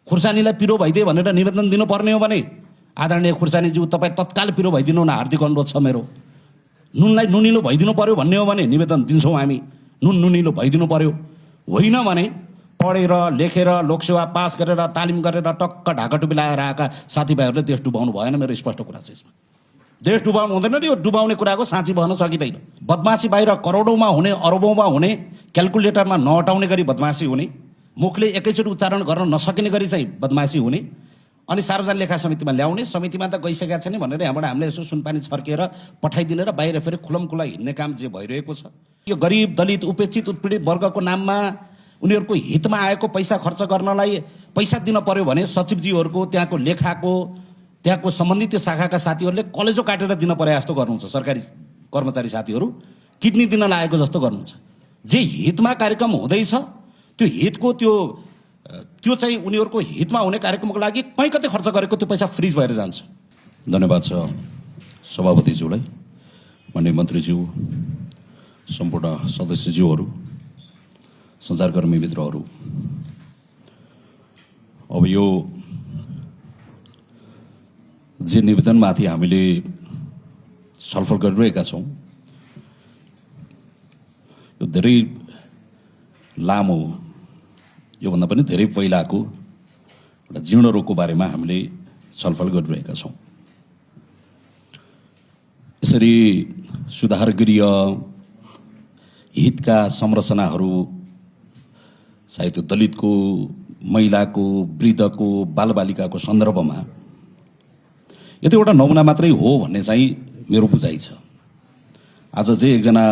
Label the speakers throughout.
Speaker 1: खुर्सानीलाई पिरो भइदिए भनेर निवेदन दिनुपर्ने हो भने आदरणीय खुर्सानीज्यू तपाईँ तत्काल पिरो भइदिनु न, हार्दिक अनुरोध छ मेरो। नुनलाई नुनिलो भइदिनु पर्यो भन्ने हो भने निवेदन दिन्छौँ हामी, नुन नुनिलो भइदिनु पर्यो। होइन भने पढेर लेखेर लोकसेवा पास गरेर तालिम गरेर टक्क ढाकाटुपी लगाएर आएका साथीभाइहरूले देश डुबाउनु भएन। मेरो स्पष्ट कुरा छ यसमा। देश डुबाउनु हुँदैन, यो डुबाउने कुराको साँची बहन सकिँदैन। बदमासी बाहिर करोडौँमा हुने, अरबौँमा हुने, क्यालकुलेटरमा नहटाउने गरी बदमासी हुने, मुखले एकैचोटि उच्चारण गर्न नसकिने गरी चाहिँ बदमासी हुने, अनि सार्वजनिक लेखा समितिमा ल्याउने, समितिमा त गइसकेका छैन भनेर यहाँबाट हामीले यसो सुनपानी छर्केर पठाइदिने र बाहिर फेरि खुलमखुला हिँड्ने काम जे भइरहेको छ, यो गरिब दलित उपेक्षित उत्पीडित वर्गको नाममा उनीहरूको हितमा आएको पैसा खर्च गर्नलाई पैसा दिन पर्यो भने सचिवज्यूहरूको त्यहाँको लेखाको त्यहाँको सम्बन्धित त्यो शाखाका साथीहरूले कलेजो काटेर दिन परे जस्तो गर्नुहुन्छ। सरकारी कर्मचारी साथीहरू किडनी दिन लागेको जस्तो गर्नुहुन्छ। जे हितमा कार्यक्रम हुँदैछ त्यो हितको त्यो चाहिँ उनीहरूको हितमा हुने कार्यक्रमको लागि कहीँ कतै खर्च गरेको त्यो पैसा फ्रिज भएर जान्छ।
Speaker 2: धन्यवाद छ सभापतिज्यूलाई, माननीय मन्त्रीज्यू, सम्पूर्ण सदस्यज्यूहरू, सञ्चारकर्मी मित्रहरू। अब यो जे निवेदनमाथि हामीले छलफल गरिरहेका छौँ, यो धेरै लामो, योभन्दा पनि धेरै पहिलाको एउटा जीर्ण रोगको बारेमा हामीले छलफल गरिरहेका छौँ। यसरी सुधारगृह हितका संरचनाहरू, चाहे त्यो दलितको, महिलाको, वृद्धको, बालबालिकाको सन्दर्भमा यो त एउटा नमुना मात्रै हो भन्ने चाहिँ मेरो बुझाइ छ। आज जे एकजना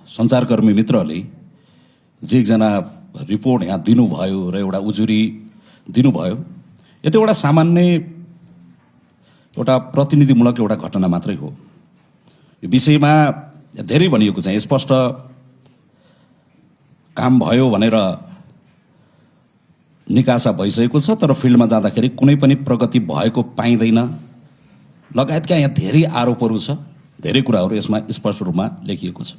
Speaker 2: सञ्चारकर्मी मित्रले जे एकजना रिपोर्ट यहाँ दिनुभयो र एउटा उजुरी दिनुभयो, यो त एउटा सामान्य एउटा प्रतिनिधिमूलक एउटा घटना मात्रै हो। यो विषयमा धेरै भनिएको छ, स्पष्ट काम भयो भनेर निकासा भइसकेको छ, तर फिल्डमा जाँदाखेरि कुनै पनि प्रगति भएको पाइँदैन लगायतका यहाँ धेरै आरोपहरू छ, धेरै कुराहरू यसमा स्पष्ट रूपमा लेखिएको छ।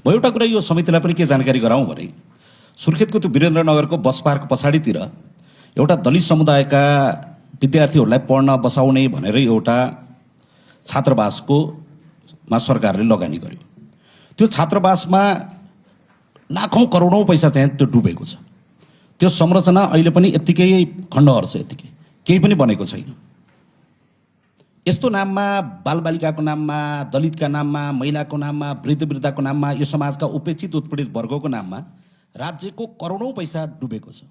Speaker 2: म एउटा कुरा यो समितिलाई पनि के जानकारी गराउँ भने, सुर्खेतको त्यो वीरेन्द्रनगरको बस पार्क पछाडितिर एउटा दलित समुदायका विद्यार्थीहरूलाई पढ्न बसाउने भनेर एउटा छात्रावासमा सरकारले लगानी गर्यो। त्यो छात्रावासमा लाखौँ करोडौँ पैसा चाहिँ त्यो डुबेको छ। त्यो संरचना अहिले पनि यत्तिकै खण्डहर छ, यत्तिकै केही पनि बनेको छैन। यस्तो नाममा, बालबालिकाको नाममा, दलितका नाममा, महिलाको नाममा, वृद्धको नाममा, यो समाजका उपेक्षित उत्पीडित वर्गको नाममा राज्यको करोडौँ पैसा डुबेको छ।